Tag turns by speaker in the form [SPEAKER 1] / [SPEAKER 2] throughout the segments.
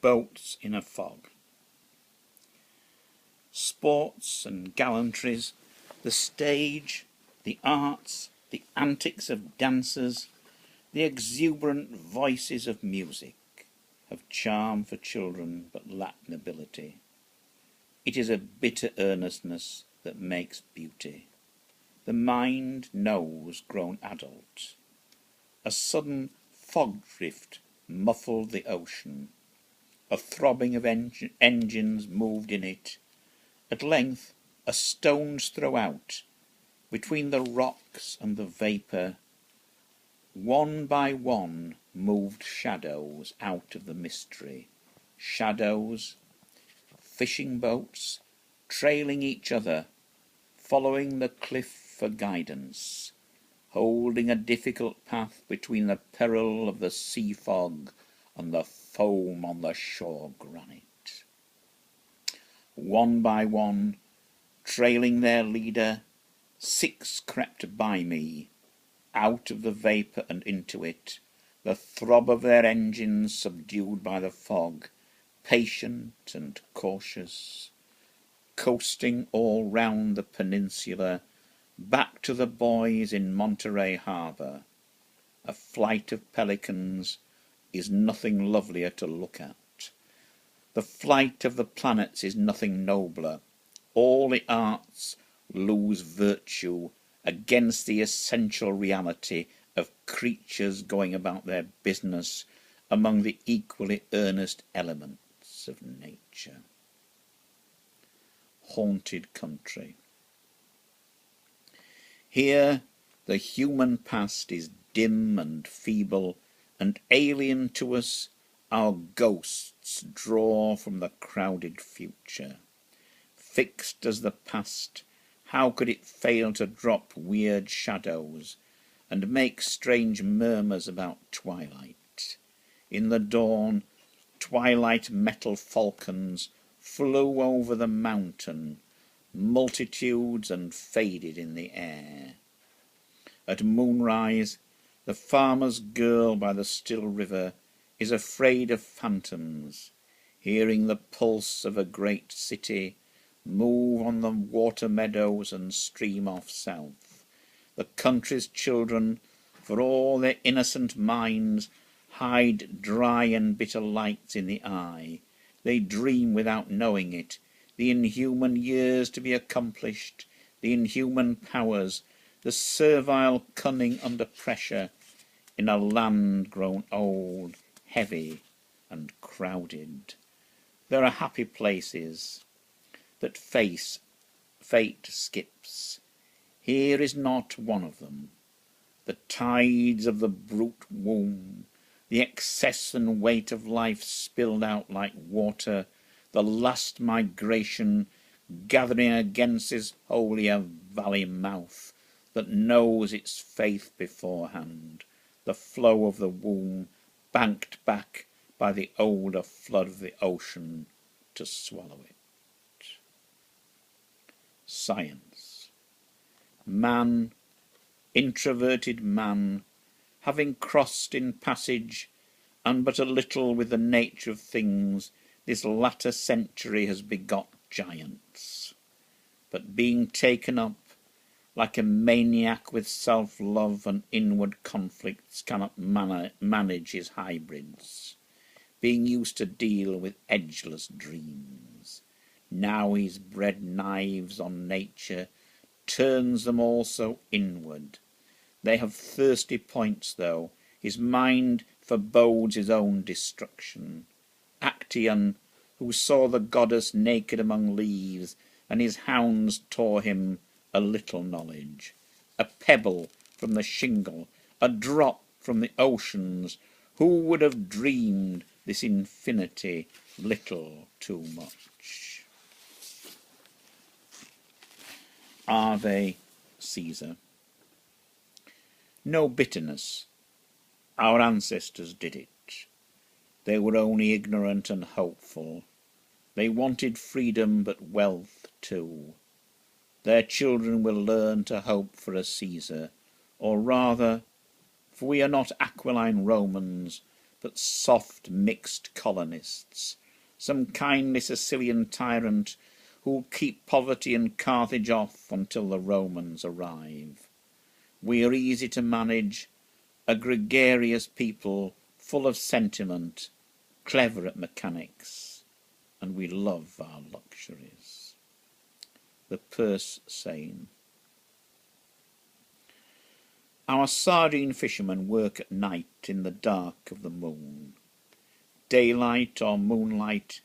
[SPEAKER 1] boats in a fog. Sports and gallantries, the stage, the arts, the antics of dancers, the exuberant voices of music, have charm for children but lack nobility. It is a bitter earnestness that makes beauty. The mind knows grown adult. A sudden fog drift muffled the ocean. A throbbing of engines moved in it. At length a stone's throw out, between the rocks and the vapour, one by one moved shadows out of the mystery. Shadows, fishing boats, trailing each other, following the cliff for guidance, holding a difficult path between the peril of the sea fog and the foam on the shore granite. One by one, trailing their leader, 6 crept by me, out of the vapour and into it, the throb of their engines subdued by the fog, patient and cautious, coasting all round the peninsula, back to the buoys in Monterey harbour. A flight of pelicans is nothing lovelier to look at. The flight of the planets is nothing nobler. All the arts lose virtue against the essential reality of creatures going about their business among the equally earnest elements of nature. Haunted country. Here the human past is dim and feeble, and alien to us our ghosts draw from the crowded future. Fixed as the past, how could it fail to drop weird shadows and make strange murmurs about twilight? In the dawn, twilight metal falcons flew over the mountain, multitudes, and faded in the air. At moonrise, the farmer's girl by the still river is afraid of phantoms, hearing the pulse of a great city move on the water meadows and stream off south. The country's children, for all their innocent minds, hide dry and bitter lights in the eye. They dream without knowing it, the inhuman years to be accomplished, the inhuman powers, the servile cunning under pressure, in a land grown old, heavy and crowded. There are happy places that fate skips. Here is not one of them. The tides of the brute womb, the excess and weight of life spilled out like water, the last migration gathering against this holier valley mouth that knows its faith beforehand, the flow of the womb banked back by the older flood of the ocean to swallow it. Science. Man, introverted man, having crossed in passage and but a little with the nature of things, this latter century has begot giants. But being taken up like a maniac with self-love and inward conflicts, cannot manage his hybrids, being used to deal with edgeless dreams. Now he's bred knives on nature, turns them also inward. They have thirsty points, though. His mind forebodes his own destruction. Actaeon, who saw the goddess naked among leaves, and his hounds tore him a little knowledge. A pebble from the shingle, a drop from the oceans, who would have dreamed this infinity little too much? Ave Caesar. No bitterness. Our ancestors did it. They were only ignorant and hopeful. They wanted freedom, but wealth too. Their children will learn to hope for a Caesar, or rather, for we are not aquiline Romans, but soft mixed colonists, some kindly Sicilian tyrant who'll keep poverty and Carthage off until the Romans arrive. We are easy to manage, a gregarious people, full of sentiment, clever at mechanics, and we love our luxuries. The purse seine. Our sardine fishermen work at night in the dark of the moon. Daylight or moonlight,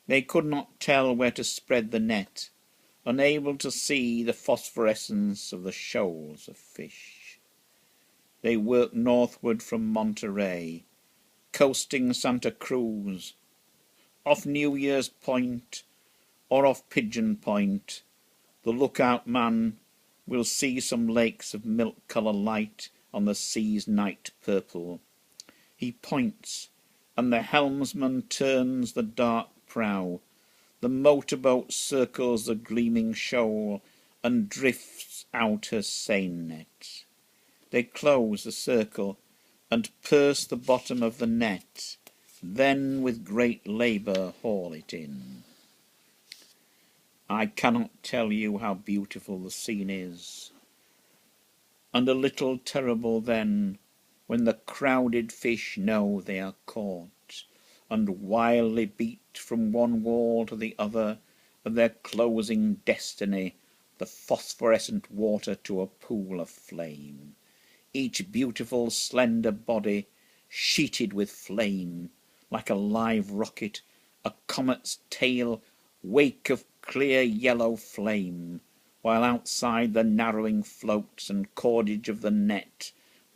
[SPEAKER 1] they could not tell where to spread the net, unable to see the phosphorescence of the shoals of fish. They work northward from Monterey, coasting Santa Cruz, off New Year's Point or off Pigeon Point. The lookout man will see some lakes of milk-colour light on the sea's night purple. He points, and the helmsman turns the dark prow. The motorboat circles the gleaming shoal and drifts out her seine net. They close the circle and purse the bottom of the net, then with great labour haul it in. I cannot tell you how beautiful the scene is, and a little terrible then, when the crowded fish know they are caught, and wildly beat from one wall to the other of their closing destiny the phosphorescent water to a pool of flame, each beautiful slender body sheeted with flame, like a live rocket, a comet's tail, wake of clear yellow flame, while outside the narrowing floats and cordage of the net,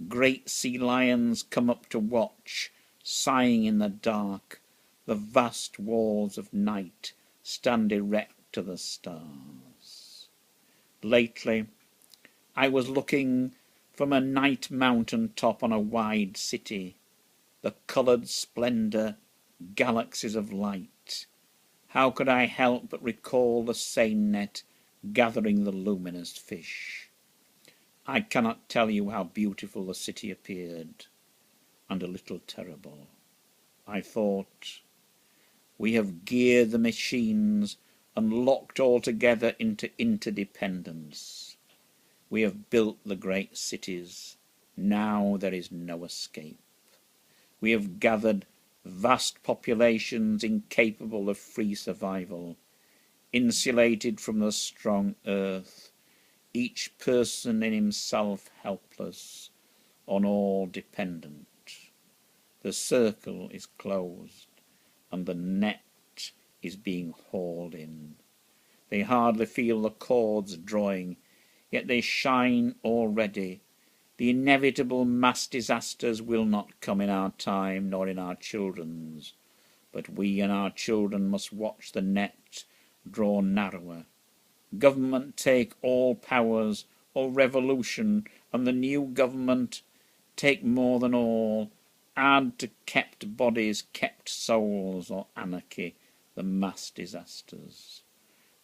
[SPEAKER 1] great sea lions come up to watch, sighing in the dark. The vast walls of night stand erect to the stars. Lately, I was looking from a night mountain top on a wide city, the coloured splendour, galaxies of light. How could I help but recall the seine net gathering the luminous fish? I cannot tell you how beautiful the city appeared, and a little terrible. I thought, we have geared the machines and locked all together into interdependence. We have built the great cities. Now there is no escape. We have gathered vast populations incapable of free survival, insulated from the strong earth, each person in himself helpless, on all dependent. The circle is closed, and the net is being hauled in. They hardly feel the cords drawing, yet they shine already. The inevitable mass disasters will not come in our time nor in our children's, but we and our children must watch the net draw narrower. Government take all powers, or revolution, and the new government take more than all, add to kept bodies, kept souls, or anarchy, the mass disasters.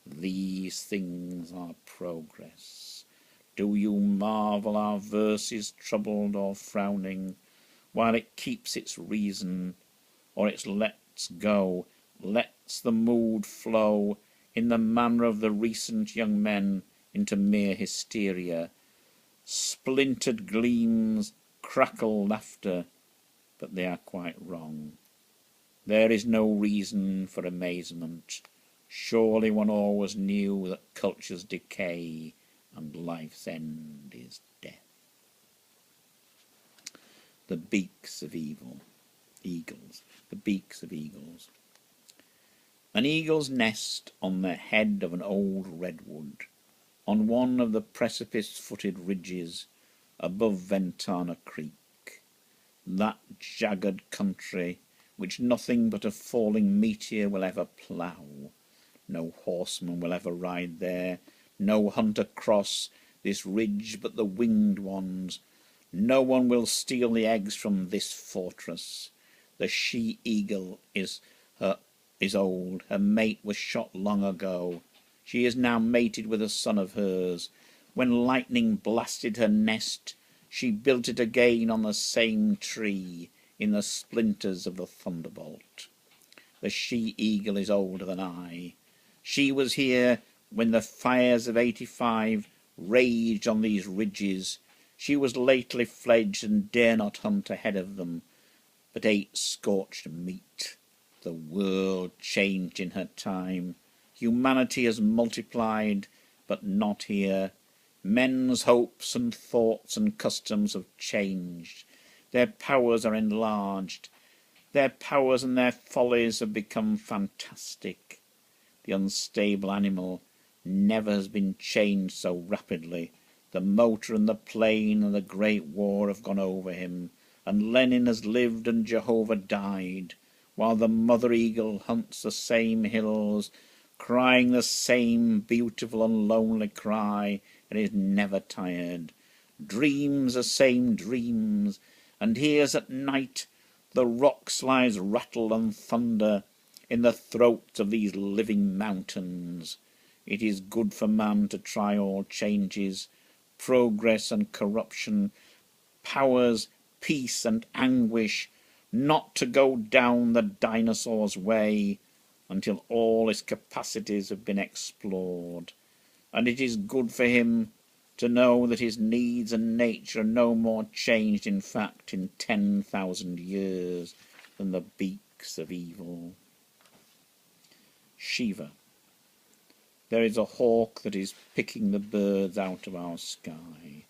[SPEAKER 1] These things are progress. Do you marvel our verse is troubled or frowning, while it keeps its reason, or it lets go, lets the mood flow in the manner of the recent young men into mere hysteria, splintered gleams, crackle laughter, but they are quite wrong. There is no reason for amazement. Surely one always knew that cultures decay and life's end is death. The beaks of eagles. The beaks of eagles. An eagle's nest on the head of an old redwood, on one of the precipice-footed ridges above Ventana Creek, that jagged country which nothing but a falling meteor will ever plough. No horseman will ever ride there, no hunter cross this ridge but the winged ones. No one will steal the eggs from this fortress. The she-eagle is old. Her mate was shot long ago. She is now mated with a son of hers. When lightning blasted her nest, she built it again on the same tree, in the splinters of the thunderbolt. The she-eagle is older than I. She was here when the fires of '85 raged on these ridges. She was lately fledged and dare not hunt ahead of them, but ate scorched meat. The world changed in her time. Humanity has multiplied, but not here. Men's hopes and thoughts and customs have changed. Their powers are enlarged. Their powers and their follies have become fantastic. The unstable animal never has been changed so rapidly. The motor and the plane and the Great War have gone over him, and Lenin has lived and Jehovah died, while the mother eagle hunts the same hills, crying the same beautiful and lonely cry, and is never tired, dreams the same dreams, and hears at night the rock slides rattle and thunder in the throats of these living mountains. It is good for man to try all changes, progress and corruption, powers, peace and anguish, not to go down the dinosaur's way until all his capacities have been explored. And it is good for him to know that his needs and nature are no more changed, in fact, in 10,000 years than the beaks of evil. Shiva. There is a hawk that is picking the birds out of our sky.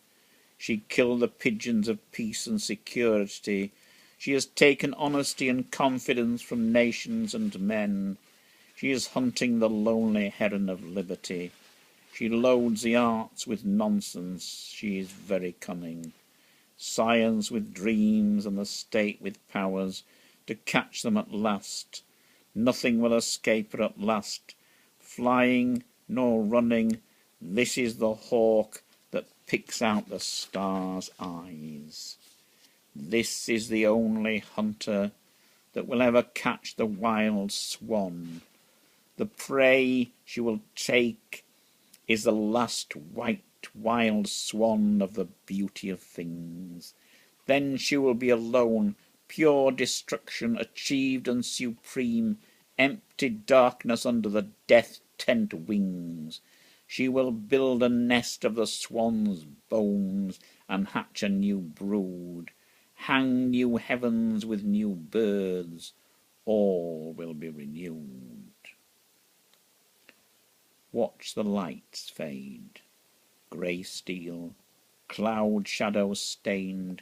[SPEAKER 1] She killed the pigeons of peace and security. She has taken honesty and confidence from nations and men. She is hunting the lonely heron of liberty. She loads the arts with nonsense. She is very cunning. Science with dreams and the state with powers, to catch them at last. Nothing will escape her at last. Flying nor running, this is the hawk that picks out the stars' eyes. This is the only hunter that will ever catch the wild swan. The prey she will take is the last white wild swan of the beauty of things. Then she will be alone, pure destruction achieved and supreme, empty darkness under the death tent wings. She will build a nest of the swan's bones and hatch a new brood, hang new heavens with new birds. All will be renewed. Watch the lights fade, grey steel, cloud shadow stained.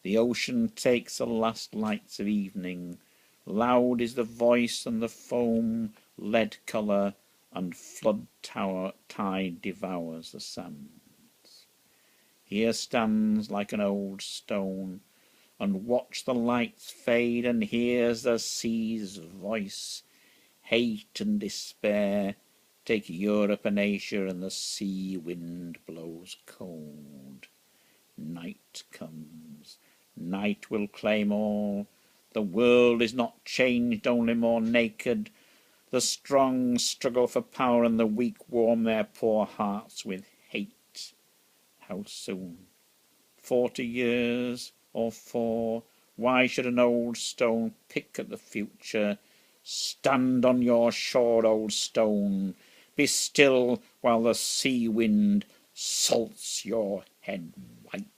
[SPEAKER 1] The ocean takes the last lights of evening. Loud is the voice and the foam, lead colour, and flood tide devours the sands. Here stands like an old stone, and watch the lights fade, and hears the sea's voice. Hate and despair take Europe and Asia, and the sea wind blows cold. Night comes. Night will claim all. The world is not changed, only more naked. The strong struggle for power, and the weak warm their poor hearts with hate. How soon? 40 years or 4? Why should an old stone pick at the future? Stand on your shore, old stone. Be still while the sea wind salts your head white.